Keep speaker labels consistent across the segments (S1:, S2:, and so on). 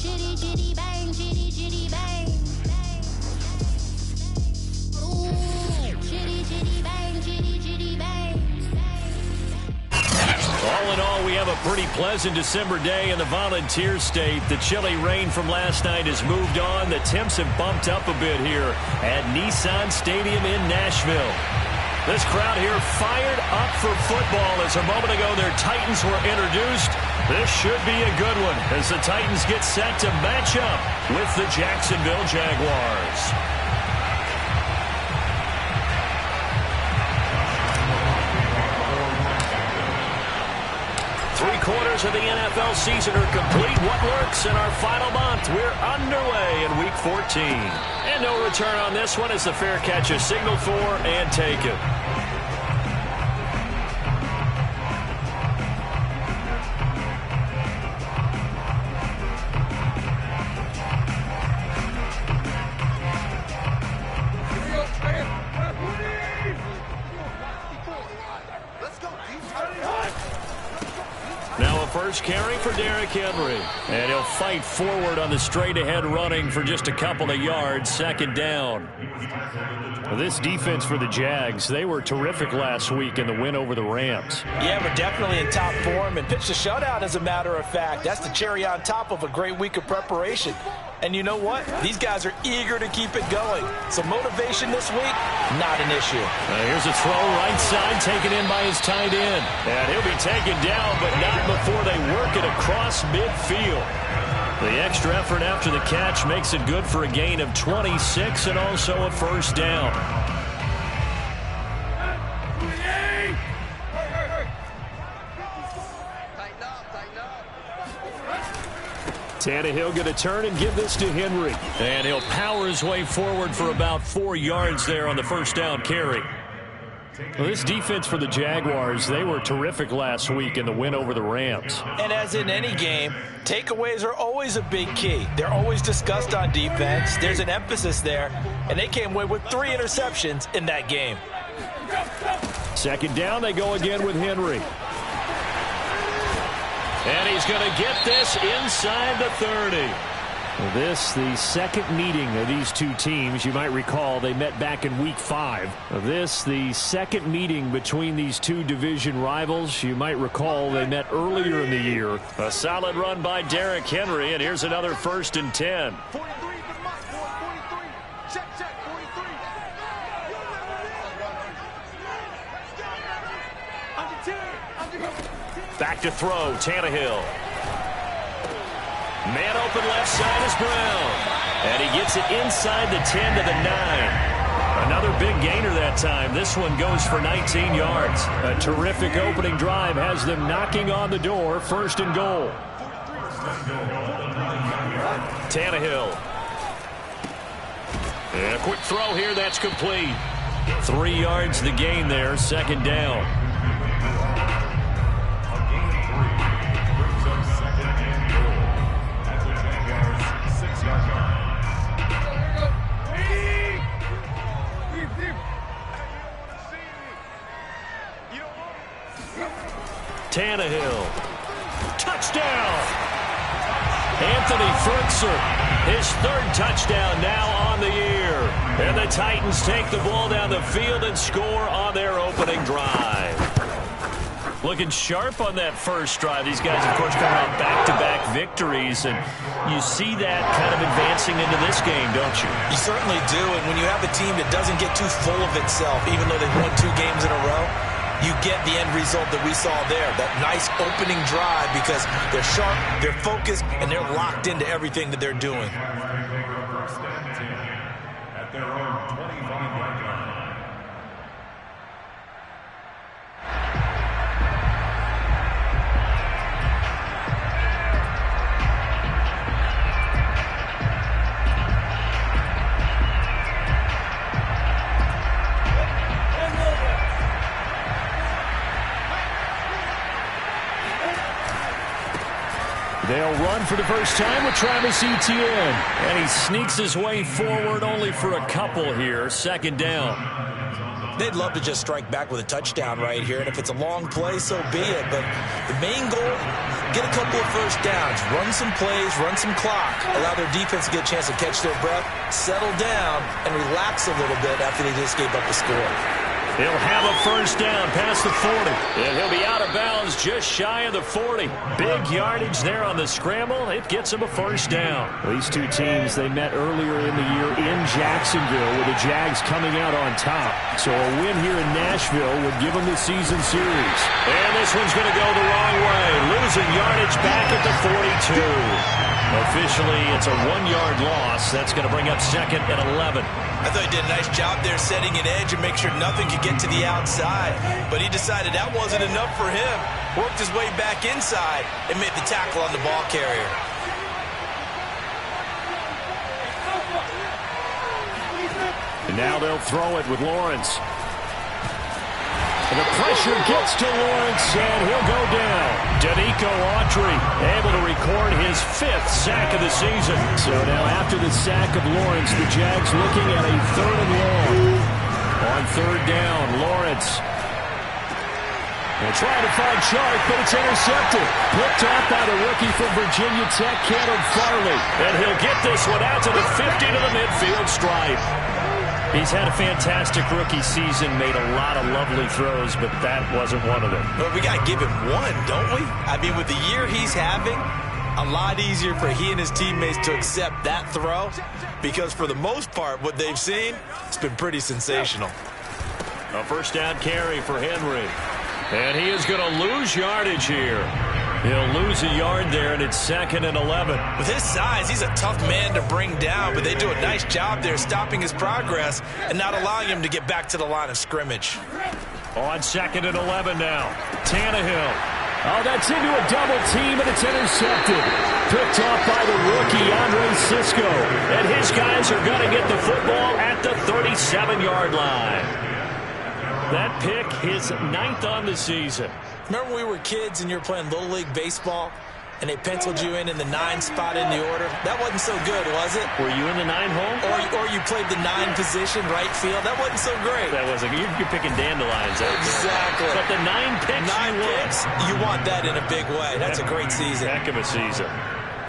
S1: Chitty, chitty, bang, chitty, chitty, bang. Ooh, chitty, chitty, bang, chitty, chitty, bang.
S2: All in all, we have a pretty pleasant December day in the Volunteer State. The chilly rain from last night has moved on. The temps have bumped up a bit here at Nissan Stadium in Nashville. This crowd here fired up for football as a moment ago their Titans were introduced. This should be a good one as the Titans get set to match up with the Jacksonville Jaguars. Three-quarters of the NFL season are complete. What works in our final month? We're underway in Week 14. And no return on this one as the fair catch is signaled for and taken. First carry for Derrick Henry. And he'll fight forward on the straight-ahead running for just a couple of yards. Second down. This defense for the Jags, they were terrific last week in the win over the Rams.
S3: Yeah, we're definitely in top form and pitched a shutout, as a matter of fact. That's the cherry on top of a great week of preparation. And you know what? These guys are eager to keep it going. So motivation this week, not an issue.
S2: Here's a throw right side taken in by his tight end. And he'll be taken down, but not before they work it across midfield. The extra effort after the catch makes it good for a gain of 26 and also a first down. Tannehill going to turn and give this to Henry. And he'll power his way forward for about 4 yards there on the first down carry. Well, this defense for the Jaguars, they were terrific last week in the win over the Rams.
S3: And as in any game, takeaways are always a big key. They're always discussed on defense. There's an emphasis there. And they came away with 3 interceptions in that game.
S2: Second down, they go again with Henry. And he's going to get this inside the 30. This, the second meeting of these two teams. You might recall they met back in Week 5. This, the second meeting between these two division rivals. You might recall they met earlier in the year. A solid run by Derrick Henry, and here's another 1st and 10. Back to throw, Tannehill. Man open left side is Brown. And he gets it inside the 10 to the 9. Another big gainer that time. This one goes for 19 yards. A terrific opening drive has them knocking on the door. 1st and goal. Tannehill. And a quick throw here, that's complete. 3 yards the gain there, 2nd down. Tannehill. Touchdown! Anthony Ferguson, his 3rd touchdown now on the year. And the Titans take the ball down the field and score on their opening drive. Looking sharp on that first drive. These guys, of course, coming off back-to-back victories. And you see that kind of advancing into this game, don't you?
S3: You certainly do. And when you have a team that doesn't get too full of itself, even though they've won 2 games in a row, you get the end result that we saw there, that nice opening drive, because they're sharp, they're focused, and they're locked into everything that they're doing.
S4: At their own 25-yard line.
S2: They'll run for the first time with Travis Etienne. And he sneaks his way forward only for a couple here. 2nd down.
S3: They'd love to just strike back with a touchdown right here, and if it's a long play, so be it. But the main goal, get a couple of first downs, run some plays, run some clock, allow their defense to get a chance to catch their breath, settle down, and relax a little bit after they just gave up a score.
S2: He'll have a first down past the 40. And he'll be out of bounds just shy of the 40. Big yardage there on the scramble. It gets him a first down.
S5: These two teams, they met earlier in the year in Jacksonville with the Jags coming out on top. So a win here in Nashville would give them the season series.
S2: And this one's going to go the wrong way. Losing yardage back at the 42. Officially, it's a 1-yard loss. That's going to bring up second and 11.
S3: I thought he did a nice job there setting an edge and make sure nothing could get to the outside. But he decided that wasn't enough for him. Worked his way back inside and made the tackle on the ball carrier.
S5: And now they'll throw it with Lawrence. And the pressure gets to Lawrence, and he'll go down.
S2: Danico Autry able to record his 5th sack of the season.
S5: So now after the sack of Lawrence, the Jags looking at a 3rd and long. On 3rd down, Lawrence. They're trying to find Chark, but it's intercepted. Picked off by the rookie from Virginia Tech, Caleb Farley.
S2: And he'll get this one out to the 50 to the midfield stripe. He's had a fantastic rookie season, made a lot of lovely throws, but that wasn't one of them.
S3: But we got to give him one, don't we? I mean, with the year he's having, a lot easier for he and his teammates to accept that throw because for the most part, what they've seen, it's been pretty sensational.
S2: A first down carry for Henry. And he is going to lose yardage here. He'll lose a yard there, and it's 2nd and 11.
S3: With his size, he's a tough man to bring down, but they do a nice job there stopping his progress and not allowing him to get back to the line of scrimmage.
S2: On 2nd and 11 now. Tannehill.
S5: Oh, that's into a double team, and it's intercepted. Picked off by the rookie, Andre Sisco.
S2: And his guys are going to get the football at the 37-yard line. That pick, his 9th on the season.
S3: Remember when we were kids and you were playing Little League Baseball and they penciled you in the 9 spot in the order? That wasn't so good, was it?
S2: Were you in the 9 hole?
S3: Or you played the 9 position, right field? That wasn't so great.
S2: That wasn't. You're picking dandelions out there.
S3: Exactly.
S2: But the 9 picks
S3: 9 picks, you want that in a big way. That's a great season.
S2: Heck of a season.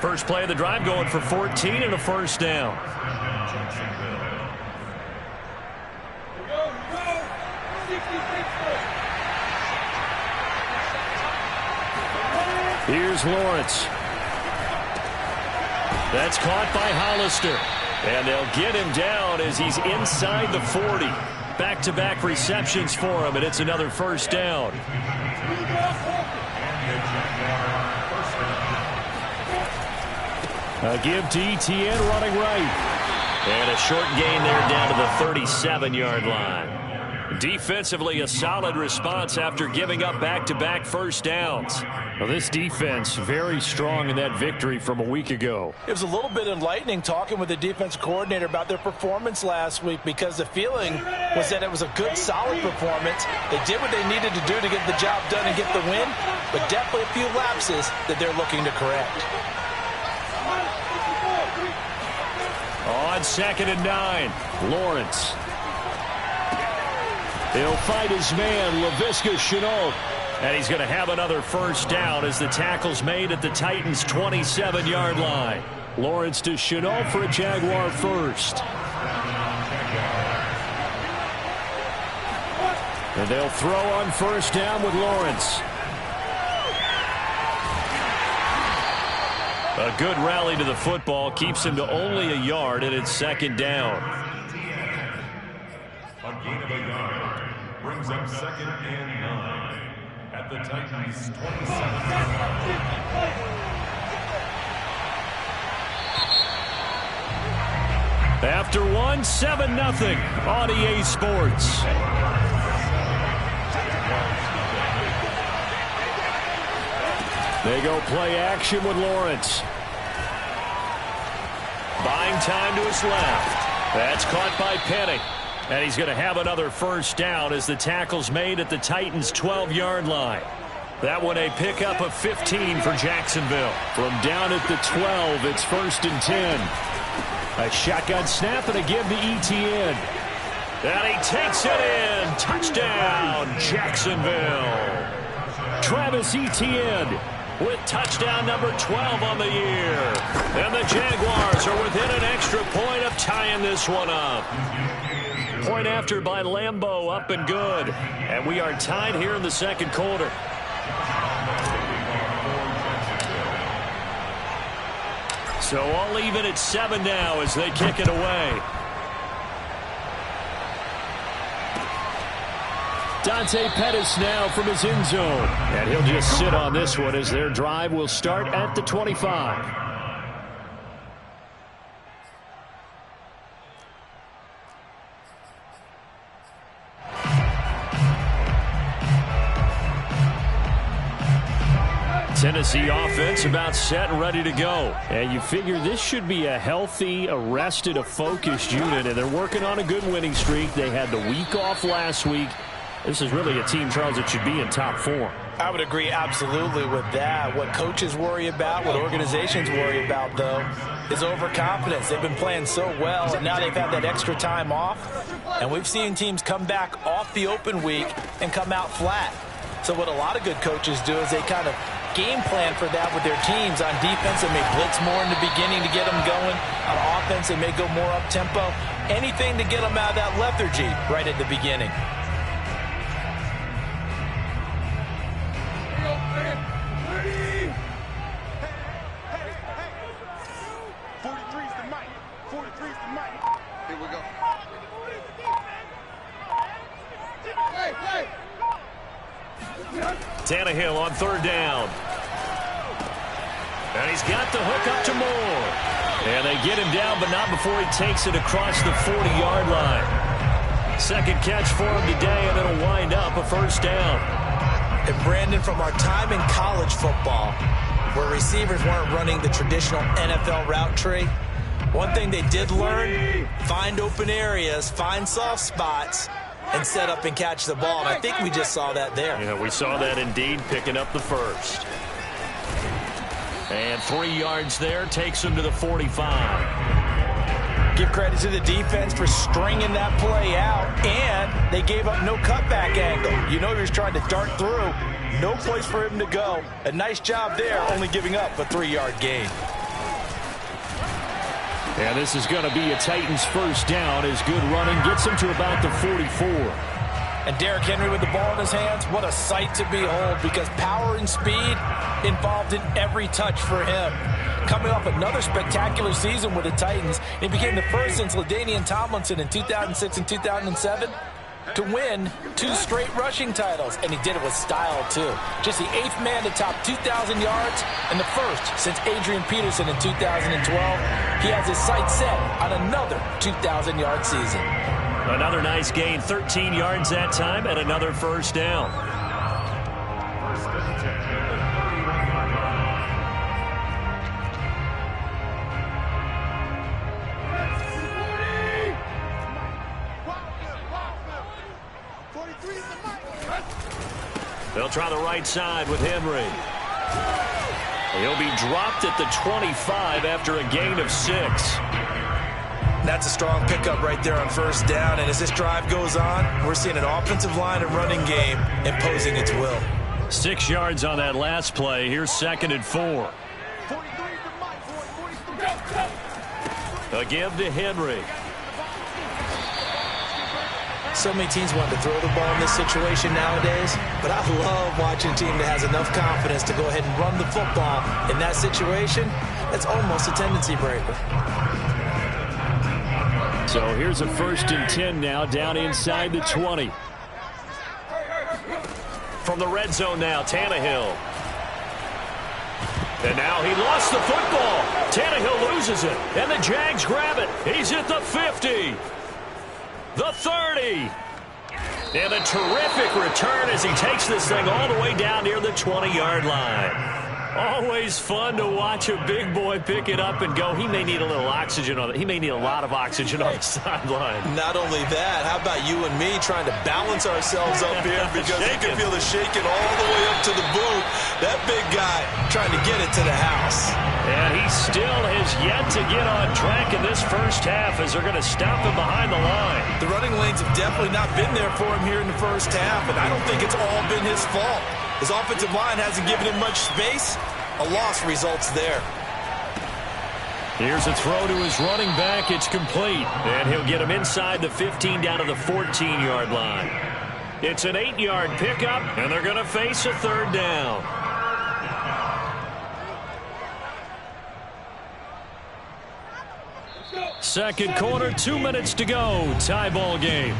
S2: First play of the drive going for 14 and a first down.
S5: Here's Lawrence.
S2: That's caught by Hollister. And they'll get him down as he's inside the 40. Back-to-back receptions for him, and it's another first down.
S5: A give to Etienne running right.
S2: And a short gain there down to the 37-yard line. Defensively, a solid response after giving up back-to-back first downs.
S5: Well, this defense very strong in that victory from a week ago.
S6: It was a little bit enlightening talking with the defense coordinator about their performance last week because the feeling was that it was a good, solid performance. They did what they needed to do to get the job done and get the win, but definitely a few lapses that they're looking to correct.
S2: On 2nd and 9,
S5: Lawrence. He'll fight his man, Laviska Shenault.
S2: and he's going to have another first down as the tackle's made at the Titans' 27-yard line.
S5: Lawrence to Shenault for a Jaguar first. And they'll throw on first down with Lawrence.
S2: A good rally to the football keeps him to only a yard, and it's second down.
S4: A gain of a yard brings up 2nd and 9 at the Titans' 27.
S2: After one, 7-0 on EA Sports.
S5: They go play action with Lawrence.
S2: Buying time to his left. That's caught by Penny. And he's going to have another first down as the tackle's made at the Titans' 12-yard line. That one a pickup of 15 for Jacksonville.
S5: From down at the 12, it's 1st and 10. A shotgun snap and a give to Etienne.
S2: And he takes it in. Touchdown, Jacksonville.
S5: Travis Etienne
S2: with touchdown number 12 on the year. And the Jaguars are within an extra point of tying this one up. Point after by Lambeau, up and good. And we are tied here in the second quarter. So all even at 7 now as they kick it away.
S5: Dante Pettis now from his end zone. And he'll just sit on this one as their drive will start at the 25.
S2: Tennessee offense about set and ready to go.
S5: And you figure this should be a healthy, a rested, a focused unit. And they're working on a good winning streak. They had the week off last week. This is really a team, Charles, that should be in top form.
S6: I would agree absolutely with that. What coaches worry about, what organizations worry about, though, is overconfidence. They've been playing so well, and now they've had that extra time off. And we've seen teams come back off the open week and come out flat. So what a lot of good coaches do is they kind of game plan for that with their teams. On defense, they may blitz more in the beginning to get them going. On offense, they may go more up-tempo. Anything to get them out of that lethargy right at the beginning.
S2: Tannehill on third down. And he's got the hook up to Moore. And they get him down, but not before he takes it across the 40-yard line. Second catch for him today, and it'll wind up a first down.
S3: And Brandon, from our time in college football, where receivers weren't running the traditional NFL route tree, one thing they did learn, find open areas, find soft spots, and set up and catch the ball. And I think we just saw that there.
S2: Yeah, we saw that indeed, picking up the first. And 3 yards there, takes him to the 45.
S6: Give credit to the defense for stringing that play out, and they gave up no cutback angle. You know he was trying to dart through. No place for him to go. A nice job there, only giving up a 3-yard gain.
S5: And this is going to be a Titans first down as good running gets him to about the 44.
S6: And Derrick Henry with the ball in his hands, what a sight to behold, because power and speed involved in every touch for him. Coming off another spectacular season with the Titans, he became the first since LaDainian Tomlinson in 2006 and 2007 to win 2 straight rushing titles, and he did it with style too. Just the 8th man to top 2,000 yards and the first since Adrian Peterson in 2012. He has his sights set on another 2,000-yard season.
S2: Another nice gain, 13 yards that time, and another first down. They'll try the right side with Henry. He'll be dropped at the 25 after a gain of 6.
S3: That's a strong pickup right there on first down. And as this drive goes on, we're seeing an offensive line and running game imposing its will.
S2: 6 yards on that last play. Here's 2nd and 4. A give to Henry.
S3: So many teams want to throw the ball in this situation nowadays, but I love watching a team that has enough confidence to go ahead and run the football. In that situation, that's almost a tendency breaker.
S5: So here's a 1st and 10 now, down inside the 20.
S2: From the red zone now, Tannehill. And now he lost the football. Tannehill loses it, and the Jags grab it. He's at the 50. The 30. And a terrific return as he takes this thing all the way down near the 20-yard line. Always fun to watch a big boy pick it up and go. He may need a little oxygen on it. He may need a lot of oxygen on the sideline.
S3: Not only that, how about you and me trying to balance ourselves up here because you can feel the shaking all the way up to the booth. That big guy trying to get it to the house.
S2: And he still has yet to to get on track in this first half as they're going to stop him behind the line.
S3: The running lanes have definitely not been there for him here in the first half, and I don't think it's all been his fault. His offensive line hasn't given him much space. A loss results there.
S2: Here's a throw to his running back. It's complete. And he'll get him inside the 15 down to the 14-yard line. It's an 8-yard pickup, and they're going to face a third down. Second quarter, 2 minutes to go. Tie ball game.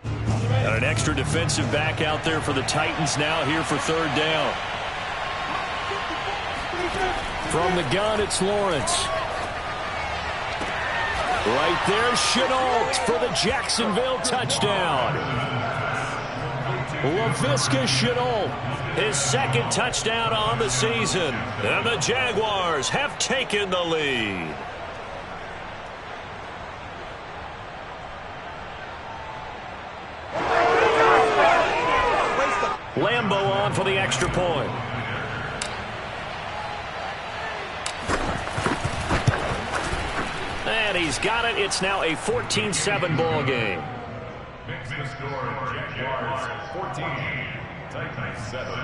S2: Got an extra defensive back out there for the Titans now here for third down.
S5: From the gun, it's Lawrence. Right there, Chenault for the Jacksonville touchdown. Laviska Chenault.
S2: His second touchdown on the season. And the Jaguars have taken the lead. Lambeau on for the extra point. And he's got it. It's now a 14-7 ball game.
S4: Makes the score Jaguars 14, Titans 7.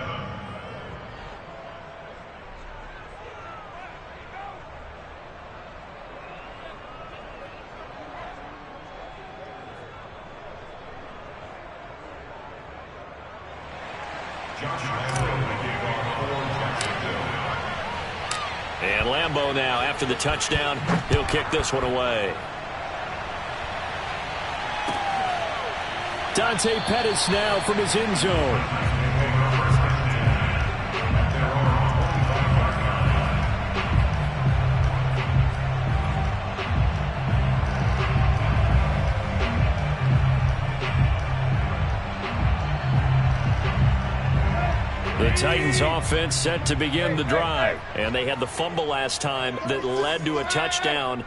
S2: And Lambeau now, after the touchdown, he'll kick this one away.
S5: Dante Pettis now from his end zone.
S2: The Titans offense set to begin the drive. And they had the fumble last time that led to a touchdown.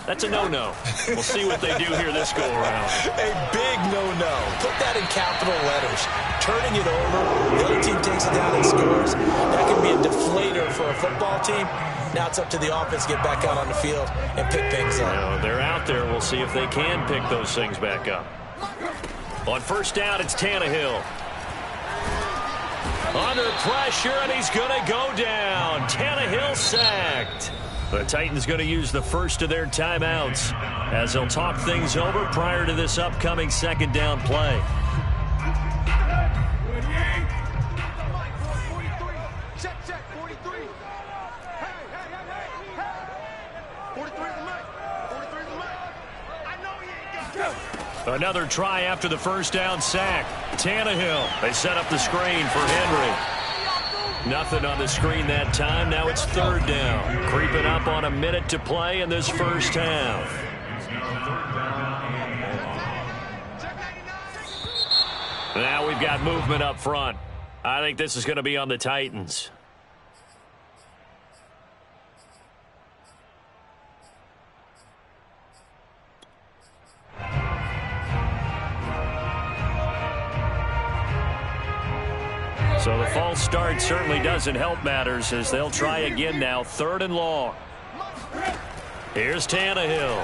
S2: That's a no-no. We'll see what they do here this go-around.
S3: A big no-no. Put that in capital letters. Turning it over, the other team takes it down and scores. That can be a deflator for a football team. Now it's up to the offense to get back out on the field and pick things up.
S2: No, they're out there. We'll see if they can pick those things back up. On first down, it's Tannehill. Under pressure, and he's going to go down. Tannehill sacked. The Titans going to use the first of their timeouts as they'll talk things over prior to this upcoming second down play. Another try after the first down sack. Tannehill. They set up the screen for Henry. Nothing on the screen that time. Now it's third down. Creeping up on a minute to play in this first half. Now we've got movement up front. I think this is going to be on the Titans. So the false start certainly doesn't help matters as they'll try again now. Third and long. Here's Tannehill.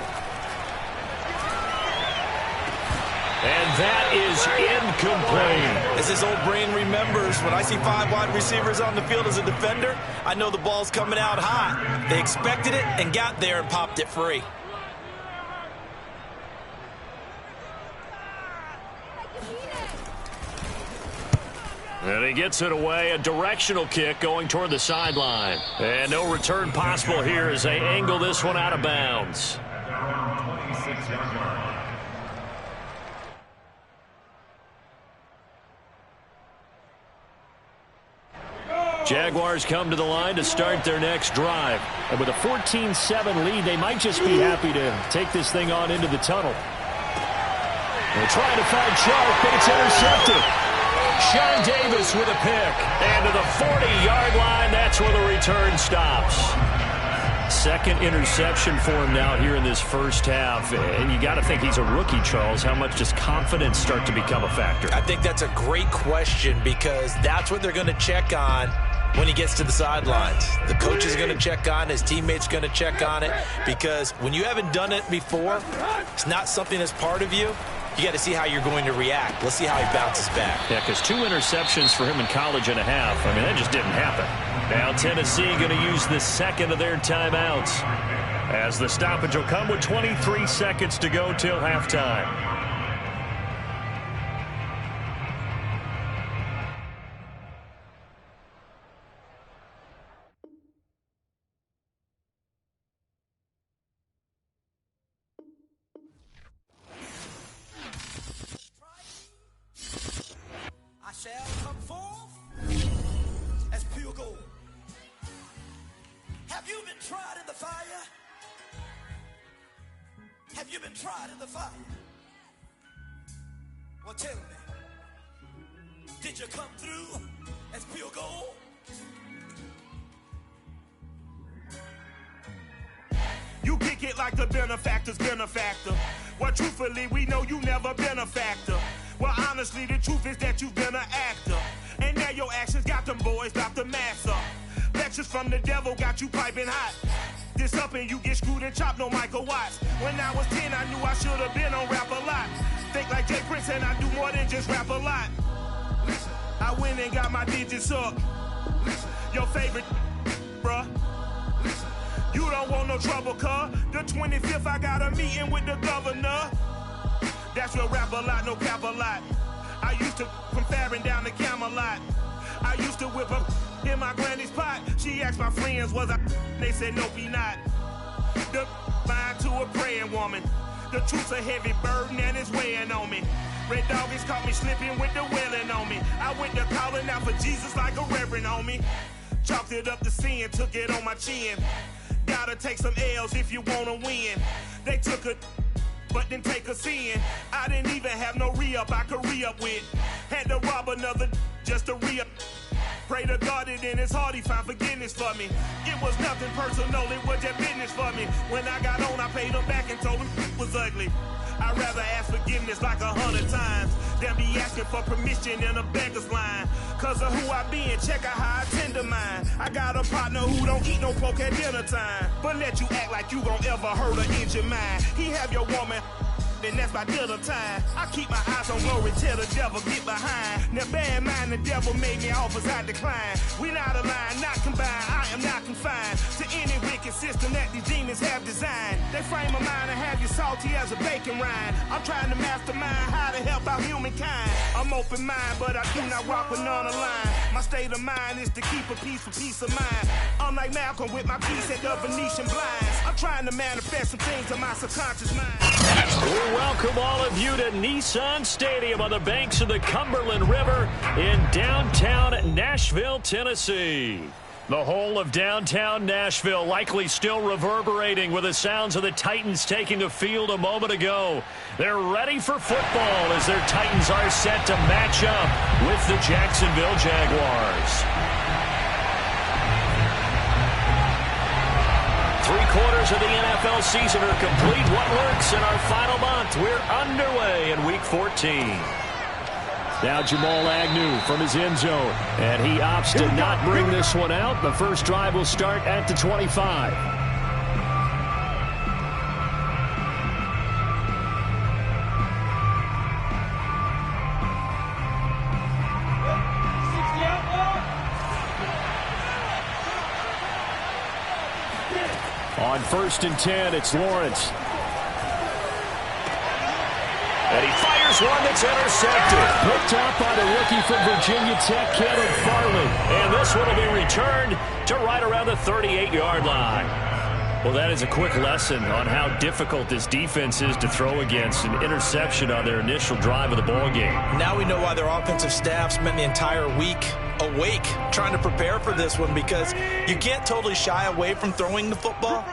S2: And that is incomplete.
S3: As his old brain remembers, when I see 5 wide receivers on the field as a defender, I know the ball's coming out hot. They expected it and got there and popped it free.
S2: And he gets it away, a directional kick going toward the sideline. And no return possible here as they angle this one out of bounds. Jaguars come to the line to start their next drive.
S5: And with a 14-7 lead, they might just be happy to take this thing on into the tunnel.
S2: They're trying to find Sharp, but it's intercepted. Sean Davis with a pick. And to the 40-yard line, that's where the return stops.
S5: second interception for him now here in this first half. And you got to think he's a rookie, Charles. How much does confidence start to become a factor?
S3: I think that's a great question because that's what they're going to check on when he gets to the sidelines. The coach is going to check on it. His teammates going to check on it because when you haven't done it before, it's not something that's part of you. You got to see how you're going to react. Let's see how he bounces back.
S5: Yeah, because 2 interceptions for him in college and a half. I mean, that just didn't happen. Now Tennessee going to use the second of their timeouts as the stoppage will come with 23 seconds to go till halftime.
S7: I shall come forth as pure gold. Have you been tried in the fire? Have you been tried in the fire? Well, tell me, did you come through as pure gold?
S8: You kick it like the benefactor's benefactor. Well, truthfully, we know you never been a factor. Well, honestly, the truth is that you've been an actor. And now your actions got them boys drop the mask up. Lectures from the devil got you piping hot. This up and you get screwed and chopped, no Michael Watts. When I was 10, I knew I should have been on rap a lot. Think like Jay Prince and I do more than just rap a lot. I went and got my digits up. Your favorite, bruh. You don't want no trouble, cuz. The 25th, I got a meeting with the governor. That's real rap a lot, no cap a lot. I used to from Farron down to Camelot. I used to whip up in my granny's pot. She asked my friends, was I? They said, nope, he not. The line to a praying woman. The truth's a heavy burden and it's weighing on me. Red doggies caught me slipping with the wailing on me. I went to calling out for Jesus like a reverend on me. Chalked it up to sin, took it on my chin. Gotta take some L's if you wanna win. They took a but didn't take a sin. I didn't even have no re-up I could re-up with. Had to rob another just to re-up. Pray to God that in his heart he found forgiveness for me. It was nothing personal, it was just business for me. When I got on, I paid him back and told him it was ugly. I'd rather ask forgiveness like 100 times than be asking for permission in a beggar's line. Cause of who I be and check out how I tend to mine. I got a partner who don't eat no pork at dinner time, but let you act like you gon' ever hurt or injure mine. He have your woman, and that's by dinner time. I keep my eyes on glory till the devil get behind. Now bear in mind the devil made me offers I decline. We not aligned, not combined, I am not confined to any wicked system that these demons have designed. They frame a mind and have you salty as a bacon rind. I'm trying to mastermind how to help out humankind. I'm open mind, but I do not rock with none aligned. My state of mind is to keep a peace for peace of mind. Unlike Malcolm with my piece at the Venetian blinds. I'm trying to manifest some things in my subconscious mind.
S5: We welcome all of you to Nissan Stadium on the banks of the Cumberland River in downtown Nashville, Tennessee. The whole of downtown Nashville likely still reverberating with the sounds of the Titans taking the field a moment ago. They're ready for football as their Titans are set to match up with the Jacksonville Jaguars. 3/4 of the NFL season are complete. What works in our final month? We're underway in Week 14. Now Jamal Agnew from his end zone, and he opts to not bring this one out. The first drive will start at the 25. On 1st and 10, it's Lawrence. And he fires one that's intercepted. Picked up by the rookie from Virginia Tech, Caleb Farley. And this one will be returned to right around the 38-yard line. Well, that is a quick lesson on how difficult this defense is to throw against. An interception on their initial drive of the ballgame.
S3: Now we know why their offensive staff spent the entire week awake trying to prepare for this one, because you can't totally shy away from throwing the football.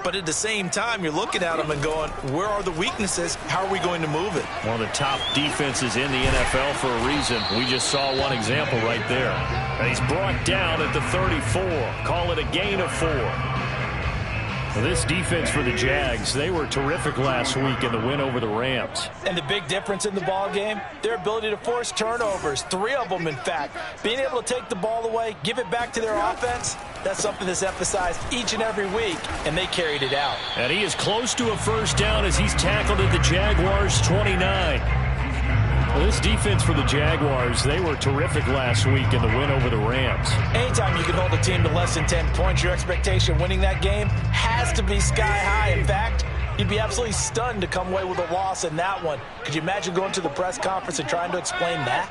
S3: But at the same time, you're looking at them and going, where are the weaknesses? How are we going to move it?
S5: One of the top defenses in the NFL for a reason. We just saw one example right there. And he's brought down at the 34. Call it a gain of 4. Well, this defense for the Jags, they were terrific last week in the win over the Rams.
S6: And the big difference in the ball game, their ability to force turnovers, 3 of them in fact. Being able to take the ball away, give it back to their offense, that's something that's emphasized each and every week, and they carried it out.
S5: And he is close to a first down as he's tackled at the Jaguars' 29. Well, this defense for the Jaguars, they were terrific last week in the win over the Rams.
S6: Anytime you can hold a team to less than 10 points, your expectation winning that game has to be sky high. In fact, you'd be absolutely stunned to come away with a loss in that one. Could you imagine going to the press conference and trying to explain that?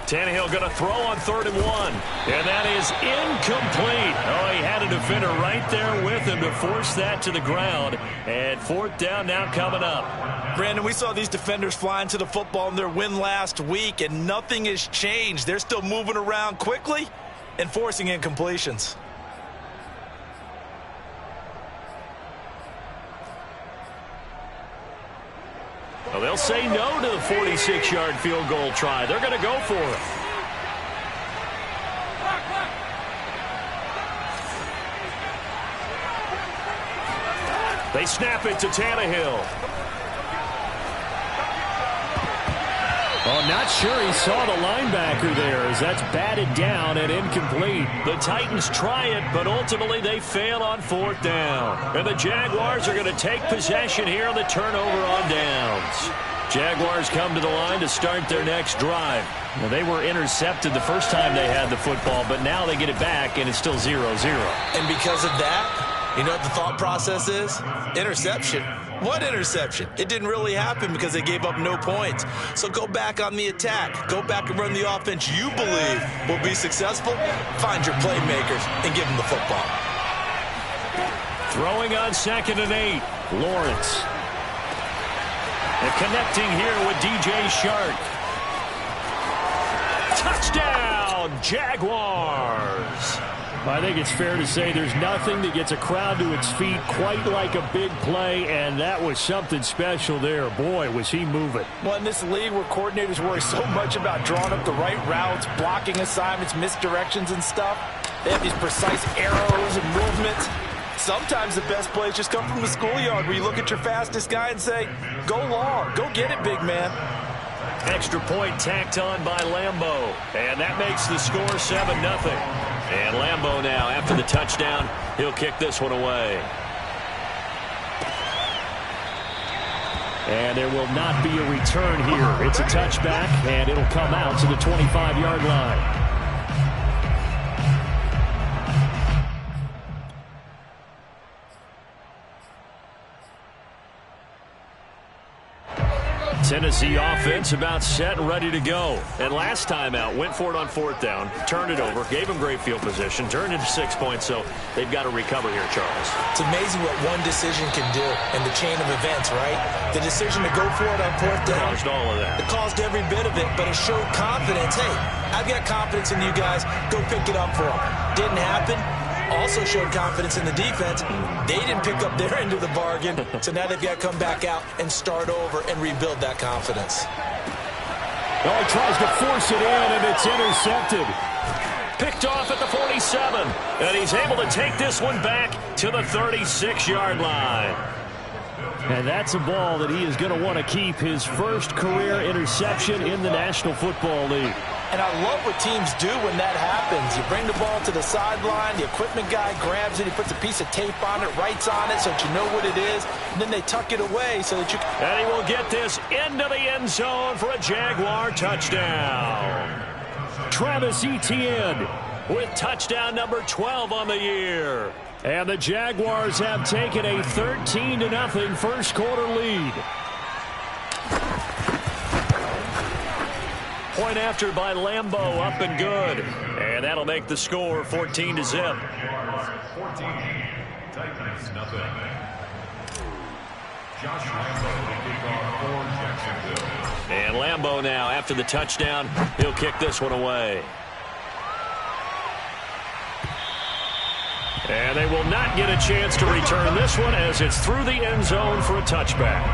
S2: Tannehill going to throw on 3rd and 1. And that is incomplete. Oh, he had a defender right there with him to force that to the ground. And 4th down now coming up.
S6: Brandon, we saw these defenders flying to the football in their win last week, and nothing has changed. They're still moving around quickly and forcing incompletions.
S2: Well, they'll say no to the 46-yard field goal try. They're going to go for it. They snap it to Tannehill.
S5: Oh, not sure he saw the linebacker there as that's batted down and incomplete.
S2: The Titans try it, but ultimately they fail on 4th down. And the Jaguars are going to take possession here on the turnover on downs. Jaguars come to the line to start their next drive.
S5: Well, they were intercepted the first time they had the football, but now they get it back, and it's still 0-0.
S3: And because of that, you know what the thought process is? Interception. What interception? It didn't really happen because they gave up no points. So go back on the attack. Go back and run the offense you believe will be successful. Find your playmakers and give them the football.
S2: Throwing on 2nd and 8. Lawrence. And connecting here with DJ Shark. Touchdown, Jaguars.
S5: I think it's fair to say there's nothing that gets a crowd to its feet quite like a big play, and that was something special there. Boy, was he moving.
S6: Well, in this league where coordinators worry so much about drawing up the right routes, blocking assignments, misdirections and stuff, they have these precise arrows and movements. Sometimes the best plays just come from the schoolyard where you look at your fastest guy and say, go long, go get it, big man.
S2: Extra point tacked on by Lambeau, and that makes the score 7-0. And Lambeau now, after the touchdown, he'll kick this one away.
S5: And there will not be a return here. It's a touchback, and it'll come out to the 25-yard line.
S2: Tennessee offense about set and ready to go. And last time out, went for it on 4th down, turned it over, gave them great field position, turned into 6 points, so they've got to recover here, Charles.
S3: It's amazing what one decision can do in the chain of events, right? The decision to go for it on 4th down.
S2: Caused all of that.
S3: It caused every bit of it, but it showed confidence. Hey, I've got confidence in you guys. Go pick it up for them. Didn't happen. Also showed confidence in the defense. They didn't pick up their end of the bargain, so now they've got to come back out and start over and rebuild that confidence.
S5: Oh, he tries to force it in, and it's intercepted.
S2: Picked off at the 47, and he's able to take this one back to the 36-yard line.
S5: And that's a ball that he is going to want to keep, his first career interception in the National Football League.
S6: And I love what teams do when that happens. You bring the ball to the sideline, the equipment guy grabs it, he puts a piece of tape on it, writes on it so that you know what it is, and then they tuck it away so that you can...
S2: And he will get this into the end zone for a Jaguar touchdown. Travis Etienne with touchdown number 12 on the year.
S5: And the Jaguars have taken a 13-0 first quarter lead.
S2: Point after by Lambeau, up and good. And that'll make the score 14-0.
S4: 14, Titans nothing. Josh Lambeau will kick off for Jacksonville.
S2: And Lambeau now, after the touchdown, he'll kick this one away. And they will not get a chance to return this one as it's through the end zone for a touchback.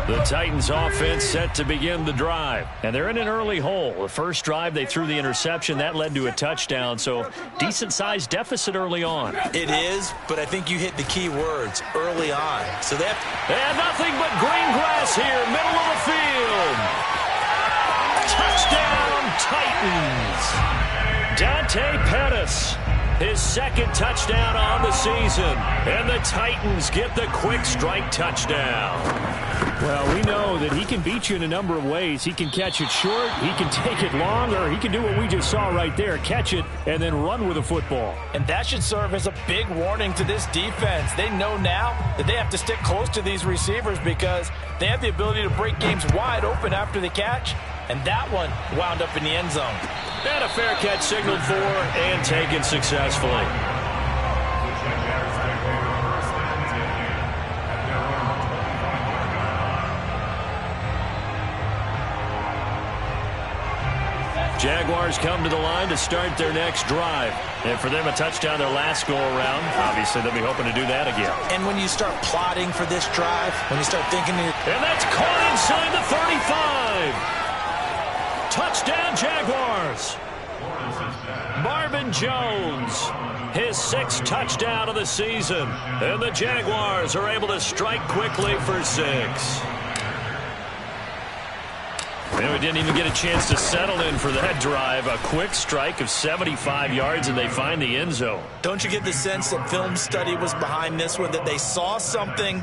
S5: The Titans offense set to begin the drive. And they're in an early hole. The first drive, they threw the interception. That led to a touchdown. So decent-sized deficit early on.
S3: It is, but I think you hit the key words, early on. So they
S2: have nothing but green grass here, middle of the field. Touchdown, Titans. Dante Pettis. His second touchdown on the season. And the Titans get the quick strike touchdown.
S5: Well, we know that he can beat you in a number of ways. He can catch it short, he can take it long, or he can do what we just saw right there, catch it and then run with the football.
S6: And that should serve as a big warning to this defense. They know now that they have to stick close to these receivers because they have the ability to break games wide open after the catch. And that one wound up in the end zone.
S2: And a fair catch signaled for and taken successfully. Jaguars come to the line to start their next drive. And for them, a touchdown their last go-around. Obviously, they'll be hoping to do that again.
S3: And when you start plotting for this drive, when you start thinking...
S2: And that's caught inside the 35. Touchdown, Jaguars. Marvin Jones, his sixth touchdown of the season. And the Jaguars are able to strike quickly for 6. And we didn't even get a chance to settle in for that drive. A quick strike of 75 yards, and they find the end zone.
S3: Don't you get the sense that film study was behind this one, that they saw something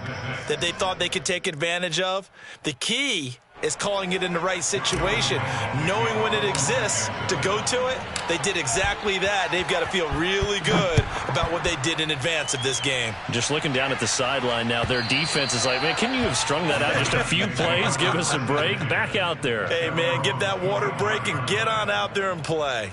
S3: that they thought they could take advantage of? The key is calling it in the right situation, knowing when it exists to go to it. They did exactly that. They've got to feel really good about what they did in advance of this game.
S2: Just looking down at the sideline now, their defense is like, man, can you have strung that out just a few plays? Give us a break. Back out there.
S3: Hey, man, get that water break and get on out there and play.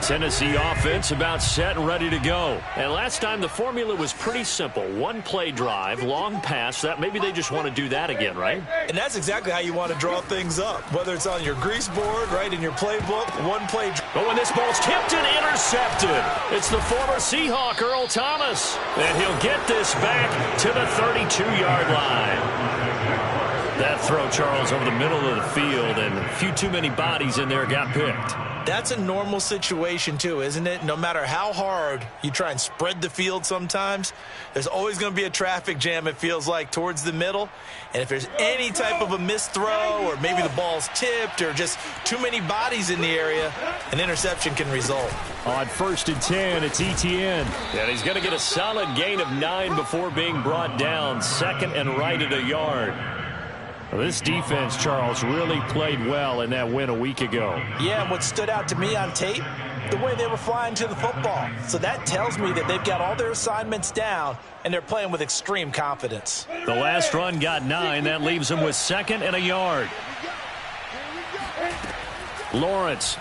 S2: Tennessee offense about set and ready to go. And last time the formula was pretty simple. One play drive, long pass. That maybe they just want to do that again, right?
S3: And that's exactly how you want to draw things up. Whether it's on your grease board, right, in your playbook, one play.
S2: But when this ball's tipped and intercepted, it's the former Seahawk, Earl Thomas. And he'll get this back to the 32-yard line. That throw, Charles, over the middle of the field, and a few too many bodies in there got picked.
S3: That's a normal situation, too, isn't it? No matter how hard you try and spread the field sometimes, there's always going to be a traffic jam, it feels like, towards the middle. And if there's any type of a missed throw or maybe the ball's tipped or just too many bodies in the area, an interception can result.
S5: On 1st and 10, it's Etienne.
S2: And he's going to get a solid gain of 9 before being brought down. Second and right at a yard.
S5: Well, this defense, Charles, really played well in that win a week ago.
S6: Yeah, and what stood out to me on tape, the way they were flying to the football. So that tells me that they've got all their assignments down, and they're playing with extreme confidence.
S2: The last run got 9. That leaves them with 2nd and a yard.
S5: Lawrence.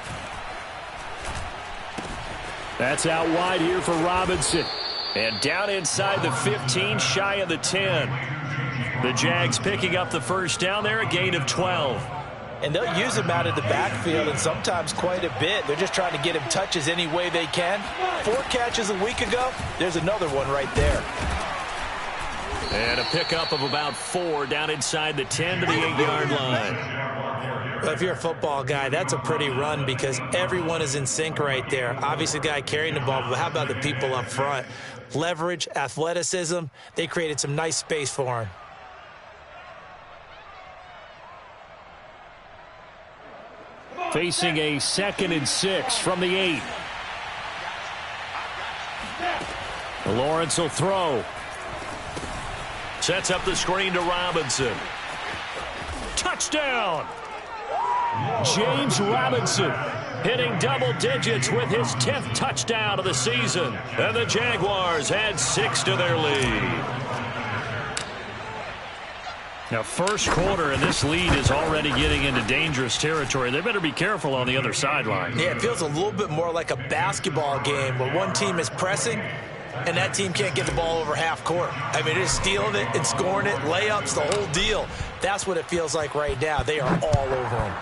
S5: That's out wide here for Robinson.
S2: And down inside the 15, shy of the 10. The Jags picking up the first down there, a gain of 12.
S6: And they'll use him out of the backfield, and sometimes quite a bit. They're just trying to get him touches any way they can. 4 catches a week ago. There's another one right there.
S2: And a pickup of about 4 down inside the 10 to the 8-yard line.
S3: Well, if you're a football guy, that's a pretty run because everyone is in sync right there. Obviously, the guy carrying the ball, but how about the people up front? Leverage, athleticism, they created some nice space for him.
S5: Facing a 2nd and 6 from the 8. Lawrence will throw.
S2: Sets up the screen to Robinson. Touchdown!
S5: James Robinson
S2: hitting double digits with his 10th touchdown of the season. And the Jaguars add 6 to their lead.
S5: Now, first quarter, and this lead is already getting into dangerous territory. They better be careful on the other sideline.
S3: Yeah, it feels a little bit more like a basketball game where one team is pressing and that team can't get the ball over half court. I mean, they're stealing it and scoring it, layups, the whole deal. That's what it feels like right now. They are all over them.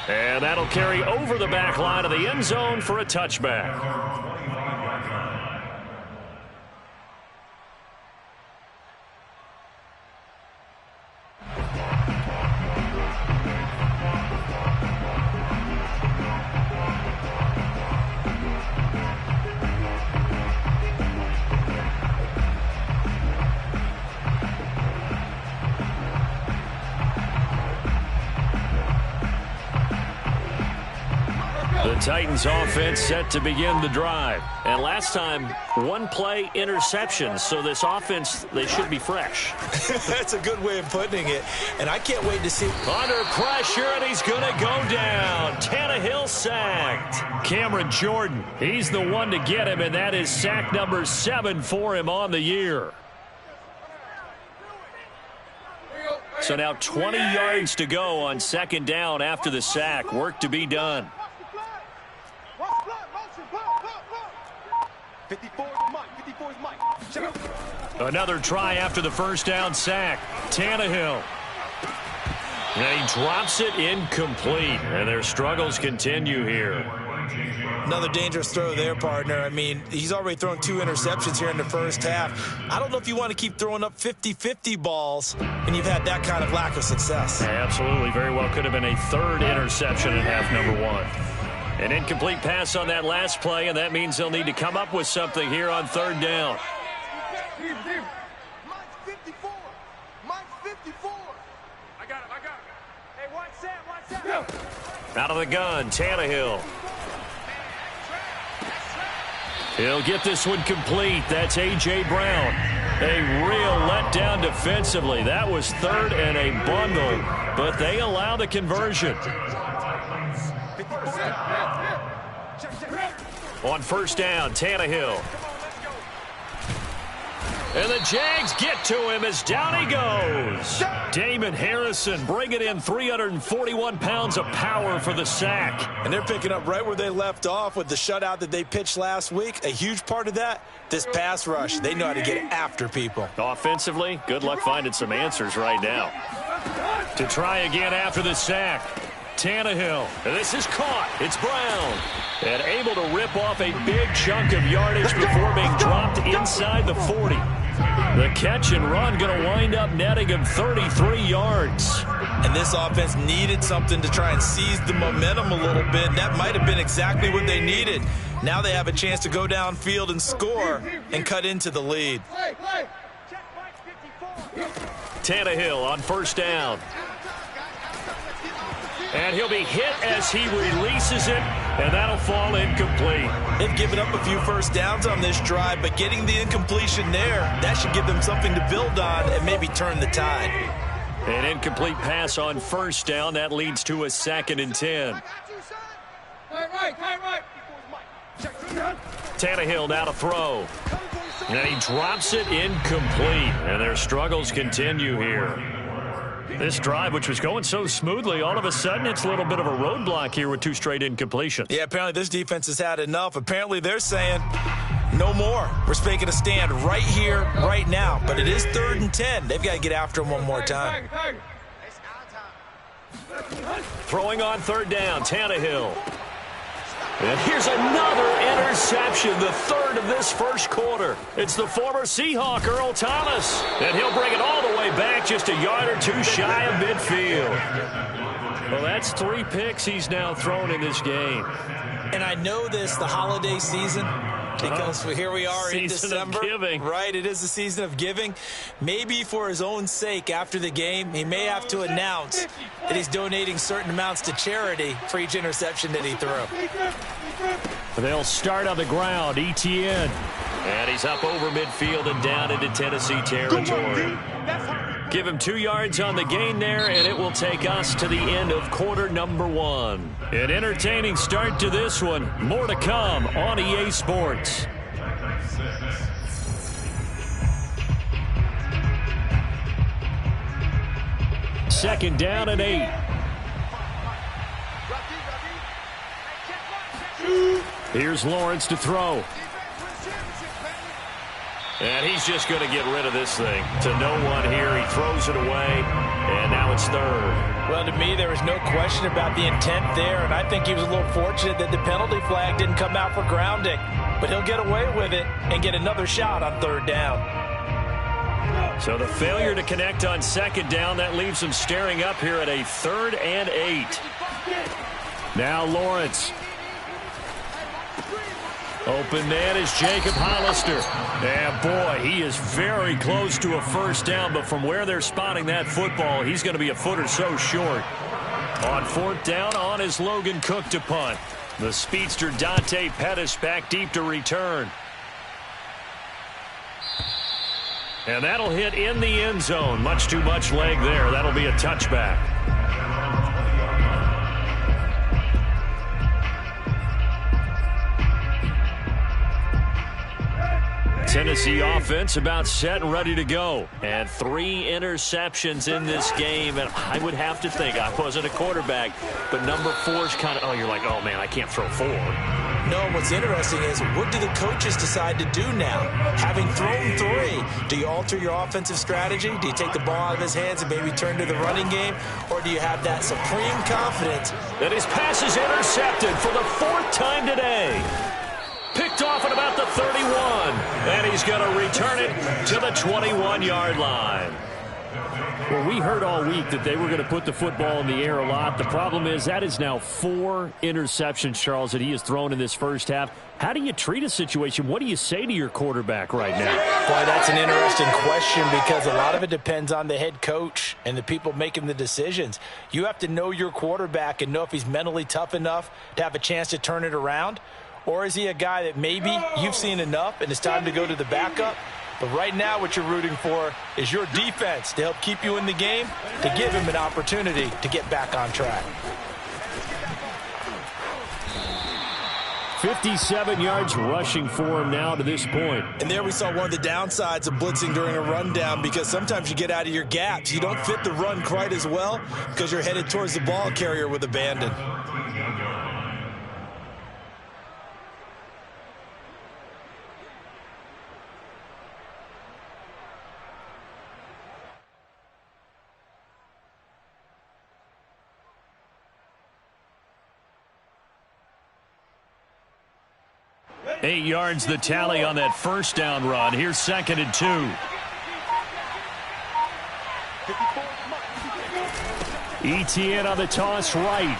S2: And that'll carry over the back line of the end zone for a touchback. The Titans offense set to begin the drive. And last time, one play interception. So this offense, they should be fresh.
S3: That's a good way of putting it. And I can't wait to see.
S2: Under pressure, and he's going to go down. Tannehill sacked. Cameron Jordan, he's the one to get him, and that is sack number 7 for him on the year. So now 20 yards to go on second down after the sack. Work to be done.
S9: 54's Mike.
S2: Another try after the first down sack. Tannehill. And he drops it incomplete. And their struggles continue here.
S3: Another dangerous throw there, partner. I mean, he's already thrown 2 interceptions here in the first half. I don't know if you want to keep throwing up 50-50 balls, and you've had that kind of lack of success.
S2: Yeah, absolutely. Very well could have been a 3rd interception in half number 1. An incomplete pass on that last play, and that means they'll need to come up with something here on 3rd down.
S9: Mike's 54. Mike's 54. I got him. Hey, watch Sam.
S2: Out of the gun, Tannehill. He'll get this one complete. That's A.J. Brown. A real letdown defensively. That was 3rd and a bundle, but they allow the conversion. On first down, Tannehill. And the Jags get to him as down he goes. Damon Harrison bringing in 341 pounds of power for the sack.
S3: And they're picking up right where they left off with the shutout that they pitched last week. A huge part of that, this pass rush. They know how to get after people.
S2: Offensively, good luck finding some answers right now. To try again after the sack. Tannehill, and this is caught. It's Brown. And able to rip off a big chunk of yardage before being dropped inside the 40. The catch and run going to wind up netting him 33 yards.
S3: And this offense needed something to try and seize the momentum a little bit. That might have been exactly what they needed. Now they have a chance to go downfield and score and cut into the lead.
S2: Tannehill on first down. And he'll be hit as he releases it, and that'll fall incomplete.
S3: They've given up a few first downs on this drive, but getting the incompletion there, that should give them something to build on and maybe turn the tide.
S2: An incomplete pass on first down. That leads to a 2nd and 10. Tannehill now to throw. And he drops it incomplete. And their struggles continue here. This drive, which was going so smoothly, all of a sudden it's a little bit of a roadblock here with 2 straight incompletions.
S3: Yeah, apparently this defense has had enough. Apparently they're saying no more. We're making a stand right here, right now. But it is 3rd and 10. They've got to get after him one more time.
S2: Throwing on 3rd down, Tannehill. And here's another interception, the 3rd of this first quarter. It's the former Seahawk, Earl Thomas. And he'll bring it all the way back just a yard or 2 shy of midfield. Well, that's 3 picks he's now thrown in this game.
S3: And I know this, the holiday season, because here we are in December.
S2: Of giving.
S3: Right, it is the season of giving. Maybe for his own sake after the game, he may have to announce that he's donating certain amounts to charity for each interception that he threw.
S2: They'll start on the ground, ETN. And he's up over midfield and down into Tennessee territory. Give him 2 yards on the gain there, and it will take us to the end of quarter number 1. An entertaining start to this one. More to come on EA Sports. Second down and 8. Here's Lawrence to throw. And he's just going to get rid of this thing. To no one here. He throws it away. And now it's 3rd.
S6: Well, to me, there was no question about the intent there, and I think he was a little fortunate that the penalty flag didn't come out for grounding. But he'll get away with it and get another shot on third down.
S2: So the failure to connect on second down, that leaves him staring up here at a 3rd and 8. Now Lawrence. Open man is Jacob Hollister. And boy, he is very close to a first down, but from where they're spotting that football, he's going to be a foot or so short. On 4th down, on is Logan Cook to punt. The speedster Dante Pettis back deep to return. And that'll hit in the end zone. Much too much leg there. That'll be a touchback. Tennessee offense about set and ready to go. And 3 interceptions in this game. And I would have to think, I wasn't a quarterback, but number 4's kind of, you're like, oh, man, I can't throw 4.
S3: No, what's interesting is, what do the coaches decide to do now? Having thrown 3, do you alter your offensive strategy? Do you take the ball out of his hands and maybe turn to the running game? Or do you have that supreme confidence
S2: that his pass is intercepted for the 4th time today? Picked off at about the 31. And he's going to return it to the 21-yard line.
S5: Well, we heard all week that they were going to put the football in the air a lot. The problem is that is now 4 interceptions, Charles, that he has thrown in this first half. How do you treat a situation? What do you say to your quarterback right now?
S6: Boy, that's an interesting question because a lot of it depends on the head coach and the people making the decisions. You have to know your quarterback and know if he's mentally tough enough to have a chance to turn it around. Or is he a guy that maybe you've seen enough and it's time to go to the backup? But right now what you're rooting for is your defense to help keep you in the game, to give him an opportunity to get back on track.
S5: 57 yards rushing for him now to this point.
S3: And there we saw one of the downsides of blitzing during a rundown, because sometimes you get out of your gaps. You don't fit the run quite as well because you're headed towards the ball carrier with abandon.
S2: Eight yards the tally on that first down run. Here's 2nd and 2. Etienne on the toss right.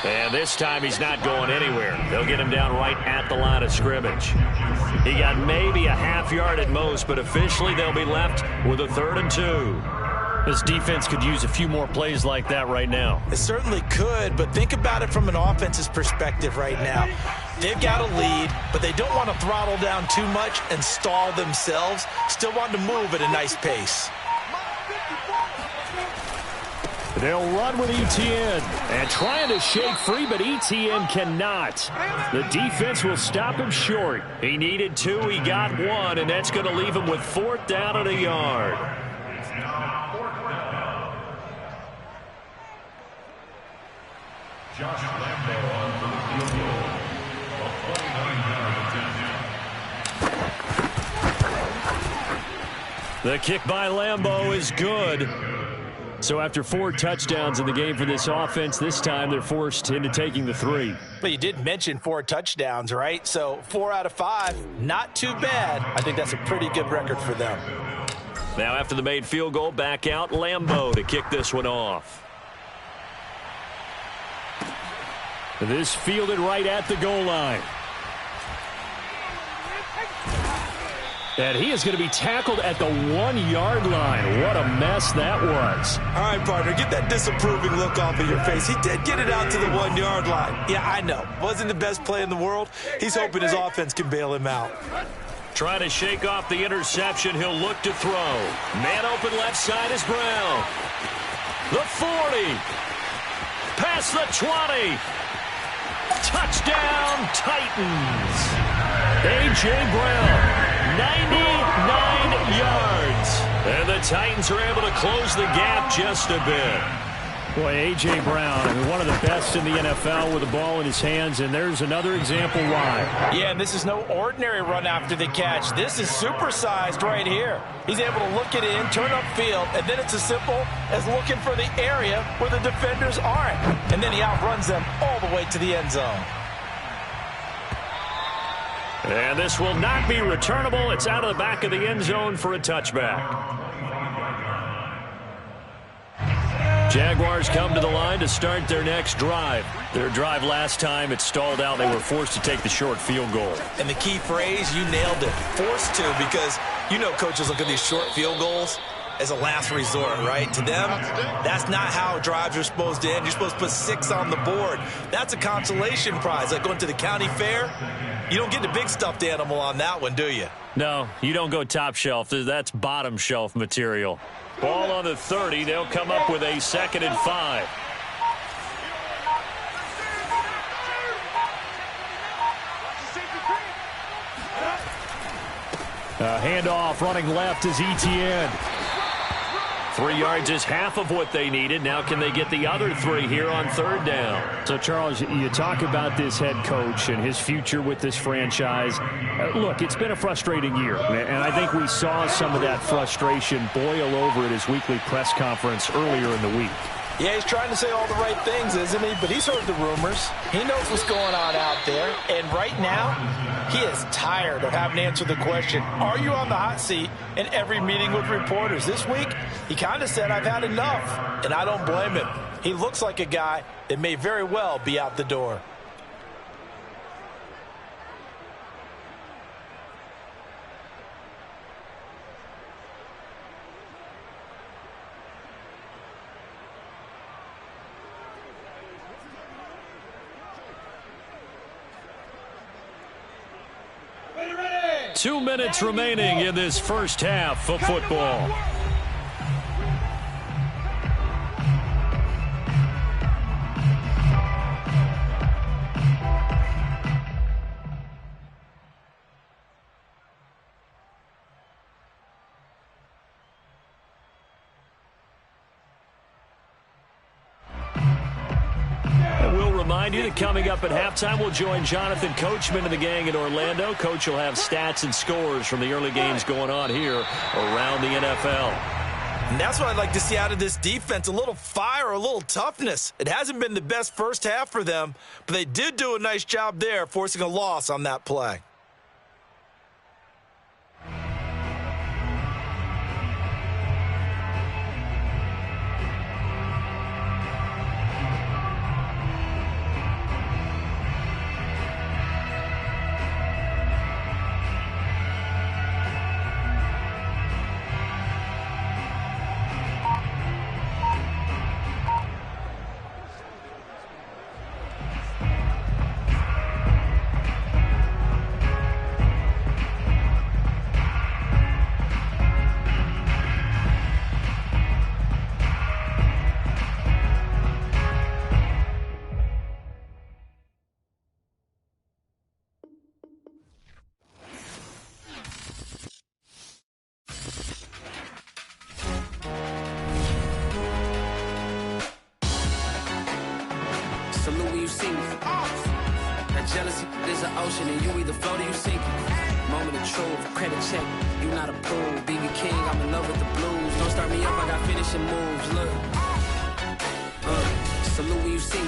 S2: And this time he's not going anywhere. They'll get him down right at the line of scrimmage. He got maybe a half yard at most, but officially they'll be left with a 3rd and 2. This defense could use a few more plays like that right now.
S3: It certainly could, but think about it from an offense's perspective right now. They've got a lead, but they don't want to throttle down too much and stall themselves. Still want to move at a nice pace.
S5: They'll run with Etienne and trying to shake free, but Etienne cannot. The defense will stop him short.
S2: He needed 2, he got 1, and that's going to leave him with 4th down and a yard.
S4: Josh Lambo on for the field goal. A 49-yard attempt.
S2: The kick by Lambo is good.
S5: So after 4 touchdowns in the game for this offense, this time they're forced into taking the 3.
S6: But you did mention 4 touchdowns, right? So 4 out of 5, not too bad. I think that's a pretty good record for them.
S2: Now after the made field goal, back out Lambo to kick this one off.
S5: This fielded right at the goal line. And he is going to be tackled at the 1-yard line. What a mess that was.
S3: All right, partner, get that disapproving look off of your face. He did get it out to the 1-yard line. Yeah, I know. Wasn't the best play in the world. He's hoping his offense can bail him out.
S2: Trying to shake off the interception. He'll look to throw. Man open left side is Brown. The 40. Past the 20. Touchdown, Titans. A.J. Brown, 99 yards. And the Titans are able to close the gap just a bit.
S5: Boy, A.J. Brown, I mean, one of the best in the NFL with the ball in his hands, and there's another example why.
S6: Yeah, and this is no ordinary run after the catch. This is supersized right here. He's able to look it in, turn upfield, and then it's as simple as looking for the area where the defenders aren't. And then he outruns them all the way to the end zone.
S2: And this will not be returnable. It's out of the back of the end zone for a touchback. Jaguars come to the line to start their next drive. Their drive last time, it stalled out. They were forced to take the short field goal.
S3: And the key phrase, you nailed it, forced to, because you know coaches look at these short field goals as a last resort, right? To them, that's not how drives are supposed to end. You're supposed to put 6 on the board. That's a consolation prize, like going to the county fair. You don't get the big stuffed animal on that one, do you?
S2: No, you don't go top shelf. That's bottom shelf material. Ball on the 30. They'll come up with a 2nd and 5.
S5: Handoff running left is Etienne.
S2: 3 yards is half of what they needed. Now can they get the other 3 here on 3rd down?
S5: So, Charles, you talk about this head coach and his future with this franchise. Look, it's been a frustrating year, and I think we saw some of that frustration boil over at his weekly press conference earlier in the week.
S6: Yeah, he's trying to say all the right things, isn't he? But he's heard the rumors. He knows what's going on out there. And right now, he is tired of having to answer the question, are you on the hot seat in every meeting with reporters? This week, he kind of said, I've had enough. And I don't blame him. He looks like a guy that may very well be out the door.
S2: Ready. 2 minutes remaining in this first half of football. Remind you that coming up at halftime, we'll join Jonathan Coachman and the gang in Orlando. Coach will have stats and scores from the early games going on here around the NFL.
S3: And that's what I'd like to see out of this defense, a little fire, a little toughness. It hasn't been the best first half for them, but they did do a nice job there, forcing a loss on that play.
S10: Salute when you see me. That jealousy is an ocean, and you either float or you sink it. Moment of truth, credit check, you not approved. BB King, I'm in love with the blues. Don't start me up, I got finishing moves. Look, salute when you see me.